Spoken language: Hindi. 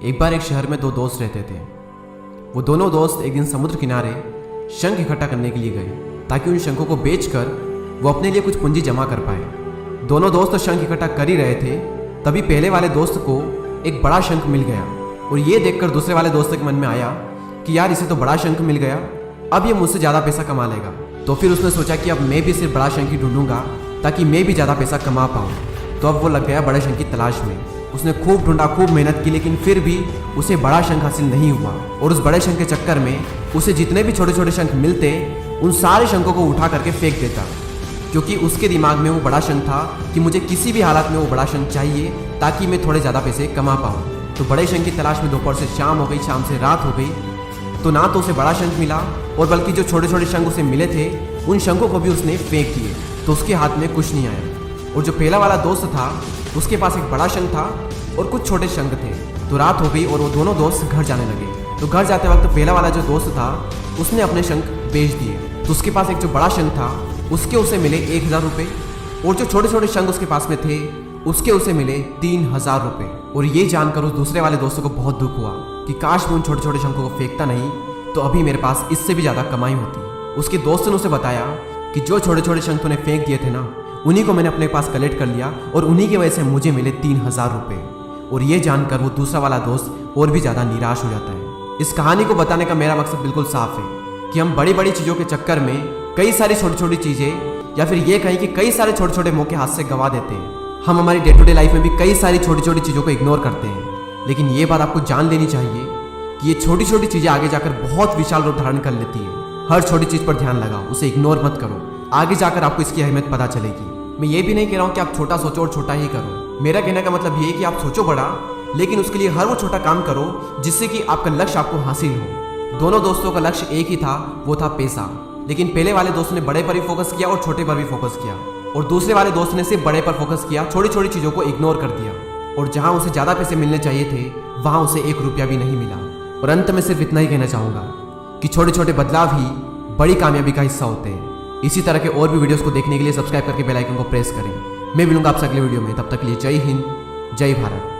एक बार एक शहर में दो दोस्त रहते थे। वो दोनों दोस्त एक दिन समुद्र किनारे शंख इकट्ठा करने के लिए गए ताकि उन शंखों को बेचकर वो अपने लिए कुछ पूंजी जमा कर पाए। दोनों दोस्त शंख इकट्ठा कर ही रहे थे, तभी पहले वाले दोस्त को एक बड़ा शंख मिल गया और ये देखकर दूसरे वाले दोस्त के मन में आया कि यार इसे तो बड़ा शंख मिल गया, अब ये मुझसे ज़्यादा पैसा कमा लेगा। तो फिर उसने सोचा कि अब मैं भी सिर्फ बड़ा शंख ही ढूंढूंगा ताकि मैं भी ज़्यादा पैसा कमा पाऊँ। तो अब वो लग गया बड़े शंख की तलाश में। उसने खूब ढूंढा, खूब मेहनत की, लेकिन फिर भी उसे बड़ा शंख हासिल नहीं हुआ। और उस बड़े शंख के चक्कर में उसे जितने भी छोटे छोटे शंख मिलते उन सारे शंखों को उठा करके फेंक देता, क्योंकि उसके दिमाग में वो बड़ा शंख था कि मुझे किसी भी हालत में वो बड़ा शंख चाहिए ताकि मैं थोड़े ज़्यादा पैसे कमा पाऊँ। तो बड़े शंख की तलाश में दोपहर से शाम हो गई, शाम से रात हो गई, तो ना तो उसे बड़ा शंख मिला और बल्कि जो छोटे छोटे शंख उसे मिले थे उन शंखों को भी उसने फेंक दिए, तो उसके हाथ में कुछ नहीं आया। और जो पहला वाला दोस्त था उसके पास एक बड़ा शंख था और कुछ छोटे शंख थे। तो रात हो गई और वो दोनों दोस्त घर जाने लगे। तो घर जाते वक्त पहला वाला जो दोस्त था उसने अपने शंख बेच दिए। तो उसके पास एक जो बड़ा शंख था उसके उसे मिले 1000 रुपये और जो छोटे छोटे शंख उसके पास में थे उसके उसे मिले 3000 रुपये। और ये जानकर उस दूसरे वाले दोस्तों को बहुत दुख हुआ कि काश मैं उन छोटे छोटे शंखों को फेंकता नहीं तो अभी मेरे पास इससे भी ज़्यादा कमाई होती। उसके दोस्त ने उसे बताया कि जो छोटे छोटे शंख तूने फेंक दिए थे ना, उन्हीं को मैंने अपने पास कलेक्ट कर लिया और उन्हीं की वजह से मुझे मिले 3000 रुपये। और ये जानकर वो दूसरा वाला दोस्त और भी ज़्यादा निराश हो जाता है। इस कहानी को बताने का मेरा मकसद बिल्कुल साफ है कि हम बड़ी बड़ी चीज़ों के चक्कर में कई सारी छोटी छोटी चीज़ें, या फिर ये कहें कि कई सारे छोटे छोटे मौके हाथ से गंवा देते हैं। हम हमारी डे टू डे लाइफ में भी कई सारी छोटी छोटी चीज़ों को इग्नोर करते हैं, लेकिन ये बात आपको जान लेनी चाहिए कि ये छोटी छोटी चीज़ें आगे जाकर बहुत विशाल रूप धारण कर लेती है। हर छोटी चीज़ पर ध्यान लगाओ, उसे इग्नोर मत करो, आगे जाकर आपको इसकी अहमियत पता चलेगी। मैं ये भी नहीं कह रहा हूँ कि आप छोटा सोचो और छोटा ही करो। मेरा कहने का मतलब ये है कि आप सोचो बड़ा, लेकिन उसके लिए हर वो छोटा काम करो जिससे कि आपका लक्ष्य आपको हासिल हो। दोनों दोस्तों का लक्ष्य एक ही था, वो था पैसा। लेकिन पहले वाले दोस्त ने बड़े पर भी फोकस किया और छोटे पर भी फोकस किया, और दूसरे वाले दोस्त ने सिर्फ बड़े पर फोकस किया, छोटी छोटी चीज़ों को इग्नोर कर दिया। और जहाँ उसे ज़्यादा पैसे मिलने चाहिए थे वहाँ उसे 1 रुपया भी नहीं मिला। और अंत में सिर्फ इतना ही कहना चाहूँगा कि छोटे छोटे बदलाव ही बड़ी कामयाबी का हिस्सा होते हैं। इसी तरह के और भी वीडियोस को देखने के लिए सब्सक्राइब करके बेल आइकन को प्रेस करें। मैं मिलूंगा आपसे अगले वीडियो में, तब तक के लिए जय हिंद, जय भारत।